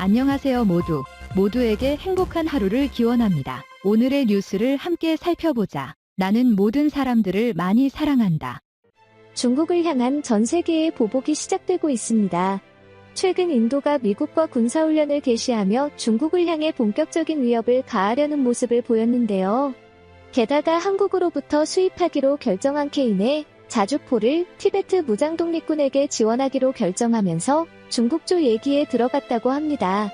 안녕하세요 모두에게 행복한 하루를 기원합니다. 오늘의 뉴스를 함께 살펴보자. 나는 모든 사람들을 많이 사랑한다. 중국을 향한 전 세계의 보복이 시작되고 있습니다. 최근 인도가 미국과 군사훈련을 개시하며 중국을 향해 본격적인 위협을 가하려는 모습을 보였는데요. 게다가 한국으로부터 수입하기로 결정한 K의 자주포를 티베트 무장독립군에게 지원하기로 결정하면서 중국조 얘기에 들어갔다고 합니다.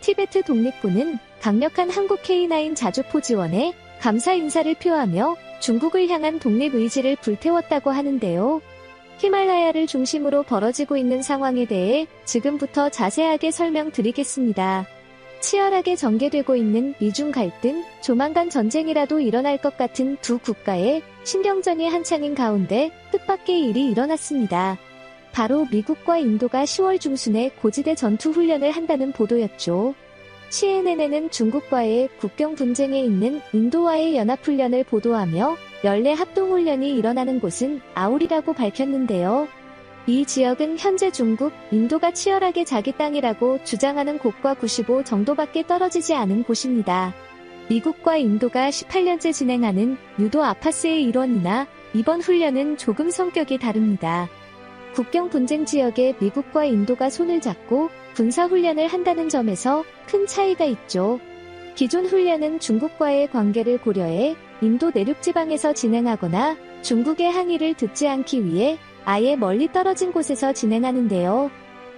티베트 독립군은 강력한 한국 K9 자주포 지원에 감사 인사를 표하며 중국을 향한 독립 의지를 불태웠다고 하는데요. 히말라야를 중심으로 벌어지고 있는 상황에 대해 지금부터 자세하게 설명드리겠습니다. 치열하게 전개되고 있는 미중 갈등, 조만간 전쟁이라도 일어날 것 같은 두 국가의 신경전이 한창인 가운데 뜻밖의 일이 일어났습니다. 바로 미국과 인도가 10월 중순에 고지대 전투 훈련을 한다는 보도였죠. CNN은 중국과의 국경 분쟁에 있는 인도와의 연합훈련을 보도하며 연례 합동훈련이 일어나는 곳은 아울이라고 밝혔는데요. 이 지역은 현재 중국, 인도가 치열하게 자기 땅이라고 주장하는 곳과 95 정도밖에 떨어지지 않은 곳입니다. 미국과 인도가 18년째 진행하는 유도 아파스의 일원이나 이번 훈련은 조금 성격이 다릅니다. 국경 분쟁 지역에 미국과 인도가 손을 잡고 군사훈련을 한다는 점에서 큰 차이가 있죠. 기존 훈련은 중국과의 관계를 고려해 인도 내륙지방에서 진행하거나 중국의 항의를 듣지 않기 위해 아예 멀리 떨어진 곳에서 진행하는데요.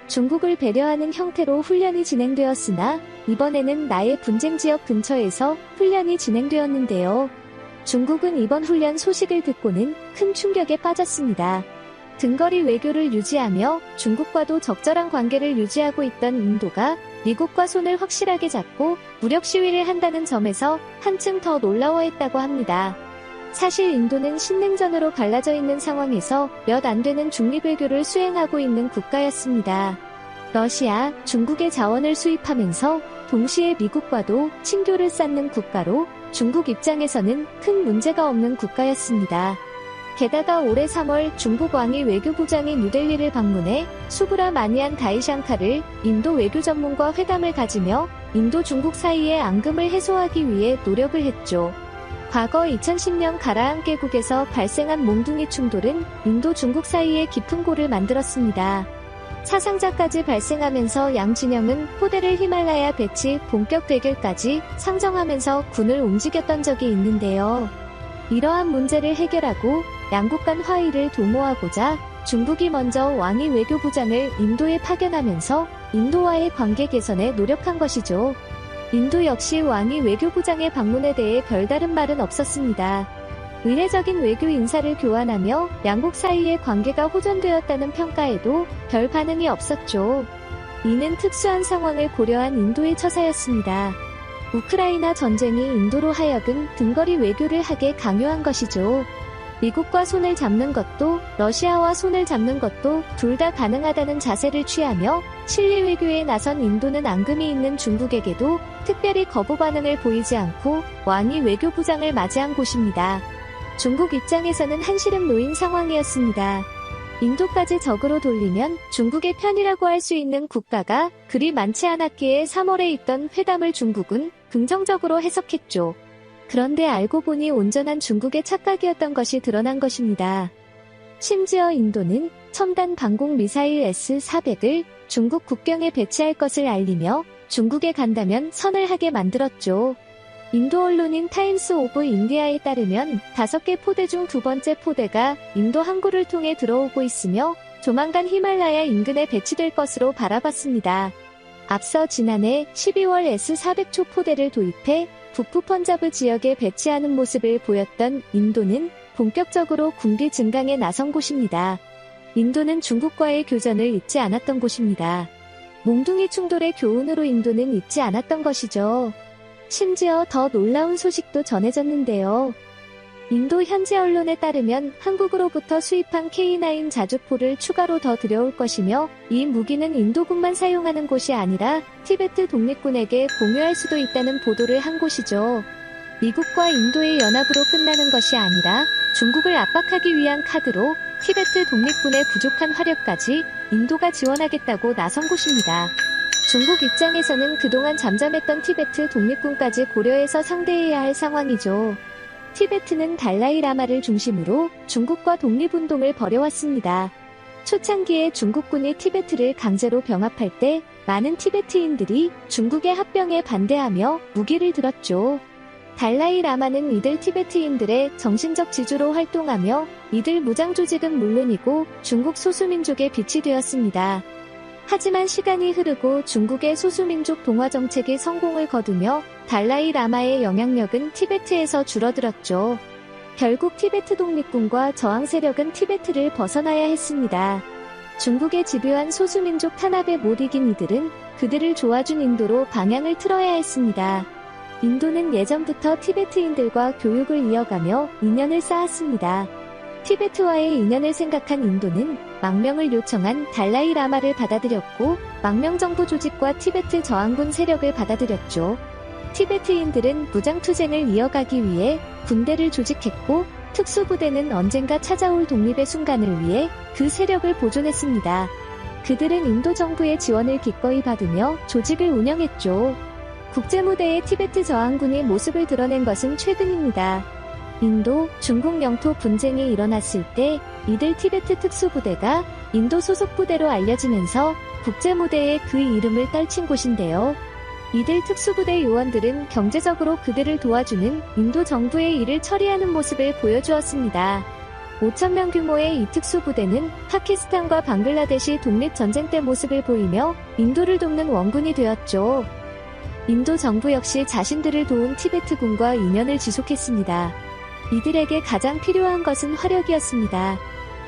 중국을 배려하는 형태로 훈련이 진행되었으나 이번에는 나의 분쟁 지역 근처에서 훈련이 진행되었는데요. 중국은 이번 훈련 소식을 듣고는 큰 충격에 빠졌습니다. 등거리 외교를 유지하며 중국과도 적절한 관계를 유지하고 있던 인도가 미국과 손을 확실하게 잡고 무력 시위를 한다는 점에서 한층 더 놀라워했다고 합니다. 사실 인도는 신냉전으로 갈라져 있는 상황에서 몇 안 되는 중립외교를 수행하고 있는 국가였습니다. 러시아, 중국의 자원을 수입하면서 동시에 미국과도 친교를 쌓는 국가로 중국 입장에서는 큰 문제가 없는 국가였습니다. 게다가 올해 3월 중국 왕이 외교부장이 뉴델리를 방문해 수브라마니안 다이샹카를 인도 외교 전문가 회담을 가지며 인도 중국 사이의 앙금을 해소하기 위해 노력을 했죠. 과거 2010년 가라한 계곡에서 발생한 몽둥이 충돌은 인도 중국 사이에 깊은 골을 만들었습니다. 사상자까지 발생하면서 양 진영은 포대를 히말라야 배치 본격 대결까지 상정하면서 군을 움직였던 적이 있는데요. 이러한 문제를 해결하고 양국 간 화의를 도모하고자 중국이 먼저 왕이 외교부장을 인도에 파견하면서 인도와의 관계 개선에 노력한 것이죠. 인도 역시 왕이 외교부장의 방문에 대해 별다른 말은 없었습니다. 의례적인 외교 인사를 교환하며 양국 사이의 관계가 호전되었다는 평가에도 별 반응이 없었죠. 이는 특수한 상황을 고려한 인도의 처사였습니다. 우크라이나 전쟁이 인도로 하여금 등거리 외교를 하게 강요한 것이죠. 미국과 손을 잡는 것도 러시아와 손을 잡는 것도 둘 다 가능하다는 자세를 취하며 실리 외교에 나선 인도는 앙금이 있는 중국에게도 특별히 거부 반응을 보이지 않고 왕이 외교부장을 맞이한 곳입니다. 중국 입장에서는 한시름 놓인 상황이었습니다. 인도까지 적으로 돌리면 중국의 편이라고 할 수 있는 국가가 그리 많지 않았기에 3월에 있던 회담을 중국은 긍정적으로 해석했죠. 그런데 알고 보니 온전한 중국의 착각이었던 것이 드러난 것입니다. 심지어 인도는 첨단 방공 미사일 S-400을 중국 국경에 배치할 것을 알리며 중국에 간다면 선을 하게 만들었죠. 인도 언론인 타임스 오브 인디아에 따르면 5개 포대 중 두 번째 포대가 인도 항구를 통해 들어오고 있으며 조만간 히말라야 인근에 배치될 것으로 바라봤습니다. 앞서 지난해 12월 S-400 초포대를 도입해 북부 펀자브 지역에 배치하는 모습을 보였던 인도는 본격적으로 군비 증강에 나선 곳입니다. 인도는 중국과의 교전을 잊지 않았던 곳입니다. 몽둥이 충돌의 교훈으로 인도는 잊지 않았던 것이죠. 심지어 더 놀라운 소식도 전해졌는데요. 인도 현지 언론에 따르면 한국으로부터 수입한 K9 자주포를 추가로 더 들여올 것이며 이 무기는 인도군만 사용하는 곳이 아니라 티베트 독립군에게 공유할 수도 있다는 보도를 한 곳이죠. 미국과 인도의 연합으로 끝나는 것이 아니라 중국을 압박하기 위한 카드로 티베트 독립군의 부족한 화력까지 인도가 지원하겠다고 나선 곳입니다. 중국 입장에서는 그동안 잠잠했던 티베트 독립군까지 고려해서 상대해야 할 상황이죠. 티베트는 달라이 라마를 중심으로 중국과 독립운동을 벌여왔습니다. 초창기에 중국군이 티베트를 강제로 병합할 때 많은 티베트인들이 중국의 합병에 반대하며 무기를 들었죠. 달라이 라마는 이들 티베트인들의 정신적 지주로 활동하며 이들 무장 조직은 물론이고 중국 소수민족의 빛이 되었습니다. 하지만 시간이 흐르고 중국의 소수민족 동화 정책이 성공을 거두며 달라이 라마의 영향력은 티베트에서 줄어들었죠. 결국 티베트 독립군과 저항 세력은 티베트를 벗어나야 했습니다. 중국의 집요한 소수민족 탄압에 못 이긴 이들은 그들을 도와준 인도로 방향을 틀어야 했습니다. 인도는 예전부터 티베트인들과 교육을 이어가며 인연을 쌓았습니다. 티베트와의 인연을 생각한 인도는 망명을 요청한 달라이 라마를 받아들였고 망명정부 조직과 티베트 저항군 세력을 받아들였죠. 티베트인들은 무장투쟁을 이어가기 위해 군대를 조직했고 특수부대는 언젠가 찾아올 독립의 순간을 위해 그 세력을 보존했습니다. 그들은 인도 정부의 지원을 기꺼이 받으며 조직을 운영했죠. 국제무대에 티베트 저항군이 모습을 드러낸 것은 최근입니다. 인도, 중국 영토 분쟁이 일어났을 때 이들 티베트 특수부대가 인도 소속 부대로 알려지면서 국제무대에 그 이름을 떨친 곳인데요. 이들 특수부대 요원들은 경제적으로 그들을 도와주는 인도 정부의 일을 처리하는 모습을 보여주었습니다. 5,000명 규모의 이 특수부대는 파키스탄과 방글라데시 독립전쟁 때 모습을 보이며 인도를 돕는 원군이 되었죠. 인도 정부 역시 자신들을 도운 티베트군과 인연을 지속했습니다. 이들에게 가장 필요한 것은 화력이었습니다.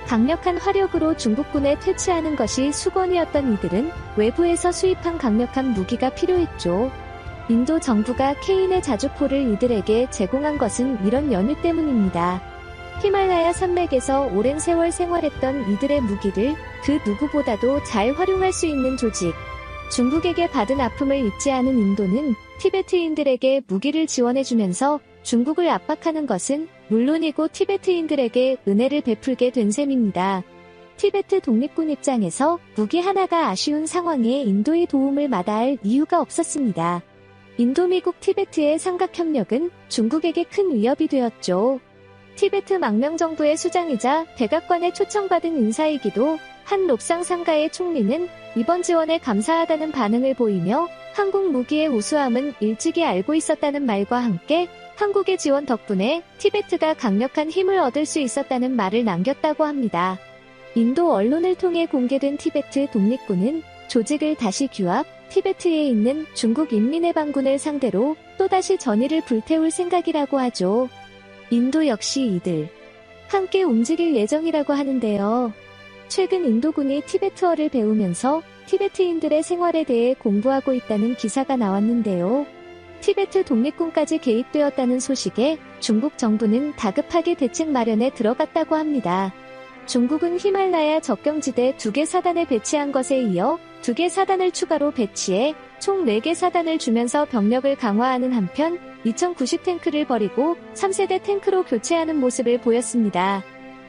강력한 화력으로 중국군에 퇴치하는 것이 수건이었던 이들은 외부에서 수입한 강력한 무기가 필요했죠. 인도 정부가 케인의 자주포를 이들에게 제공한 것은 이런 연유 때문입니다. 히말라야 산맥에서 오랜 세월 생활했던 이들의 무기를 그 누구보다도 잘 활용할 수 있는 조직. 중국에게 받은 아픔을 잊지 않은 인도는 티베트인들에게 무기를 지원해주면서 중국을 압박하는 것은 물론이고 티베트인들에게 은혜를 베풀게 된 셈입니다. 티베트 독립군 입장에서 무기 하나가 아쉬운 상황에 인도의 도움을 마다할 이유가 없었습니다. 인도-미국 티베트의 삼각협력은 중국에게 큰 위협이 되었죠. 티베트 망명정부의 수장이자 백악관에 초청받은 인사이기도 한 롭상 상가의 총리는 이번 지원에 감사하다는 반응을 보이며 한국 무기의 우수함은 일찍이 알고 있었다는 말과 함께 한국의 지원 덕분에 티베트가 강력한 힘을 얻을 수 있었다는 말을 남겼다고 합니다. 인도 언론을 통해 공개된 티베트 독립군은 조직을 다시 규합, 티베트에 있는 중국 인민해방군을 상대로 또다시 전의를 불태울 생각이라고 하죠. 인도 역시 이들 함께 움직일 예정이라고 하는데요. 최근 인도군이 티베트어를 배우면서 티베트인들의 생활에 대해 공부하고 있다는 기사가 나왔는데요. 티베트 독립군까지 개입되었다는 소식에 중국 정부는 다급하게 대책 마련에 들어갔다고 합니다. 중국은 히말라야 접경지대 2개 사단을 배치한 것에 이어 2개 사단을 추가로 배치해 총 4개 사단을 주면서 병력을 강화하는 한편 2090 탱크를 버리고 3세대 탱크로 교체하는 모습을 보였습니다.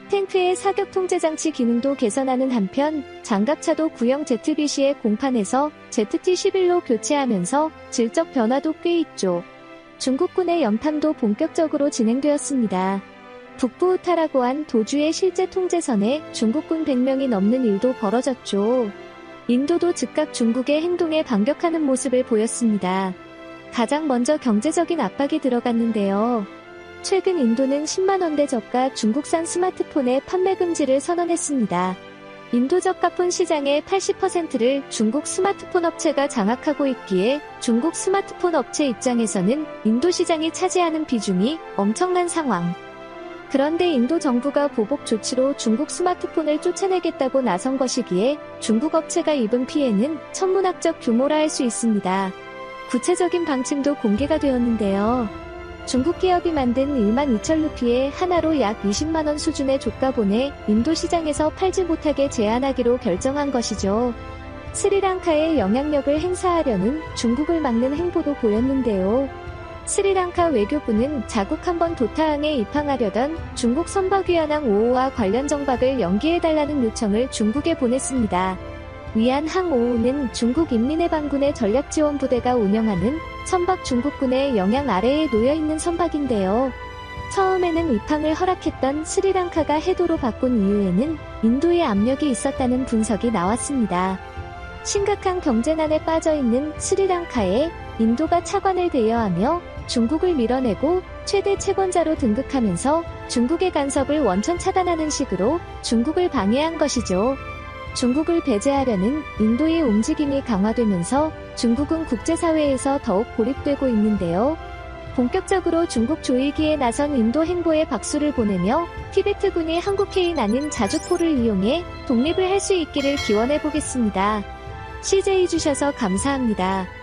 탱크의 사격 통제 장치 기능도 개선하는 한편 장갑차도 구형 ZBC의 공판에서 ZT-11로 교체하면서 질적 변화도 꽤 있죠. 중국군의 연탐도 본격적으로 진행되었습니다. 북부 우타라고한 도주의 실제 통제선에 중국군 100명이 넘는 일도 벌어졌죠. 인도도 즉각 중국의 행동에 반격하는 모습을 보였습니다. 가장 먼저 경제적인 압박이 들어갔는데요. 최근 인도는 10만원대 저가 중국산 스마트폰의 판매 금지를 선언했습니다. 인도 저가폰 시장의 80%를 중국 스마트폰 업체가 장악하고 있기에 중국 스마트폰 업체 입장에서는 인도 시장이 차지하는 비중이 엄청난 상황. 그런데 인도 정부가 보복 조치로 중국 스마트폰을 쫓아내겠다고 나선 것이기에 중국 업체가 입은 피해는 천문학적 규모라 할 수 있습니다. 구체적인 방침도 공개가 되었는데요. 중국 기업이 만든 1만 2천 루피에 하나로 약 20만원 수준의 족가본에 인도 시장에서 팔지 못하게 제한하기로 결정한 것이죠. 스리랑카의 영향력을 행사하려는 중국을 막는 행보도 보였는데요. 스리랑카 외교부는 자국 한번 도타항에 입항하려던 중국 선박위안항 5호와 관련 정박을 연기해달라는 요청을 중국에 보냈습니다. 위안항5는 중국 인민해방군의 전략지원부대가 운영하는 선박 중국군의 영향 아래에 놓여있는 선박인데요. 처음에는 입항을 허락했던 스리랑카가 해도로 바꾼 이유에는 인도의 압력이 있었다는 분석이 나왔습니다. 심각한 경제난에 빠져있는 스리랑카에 인도가 차관을 대여하며 중국을 밀어내고 최대 채권자로 등극하면서 중국의 간섭을 원천 차단하는 식으로 중국을 방해한 것이죠. 중국을 배제하려는 인도의 움직임이 강화되면서 중국은 국제사회에서 더욱 고립되고 있는데요. 본격적으로 중국 조이기에 나선 인도 행보에 박수를 보내며 티베트군이 한국해인 아닌 자주포를 이용해 독립을 할 수 있기를 기원해 보겠습니다. CJ 주셔서 감사합니다.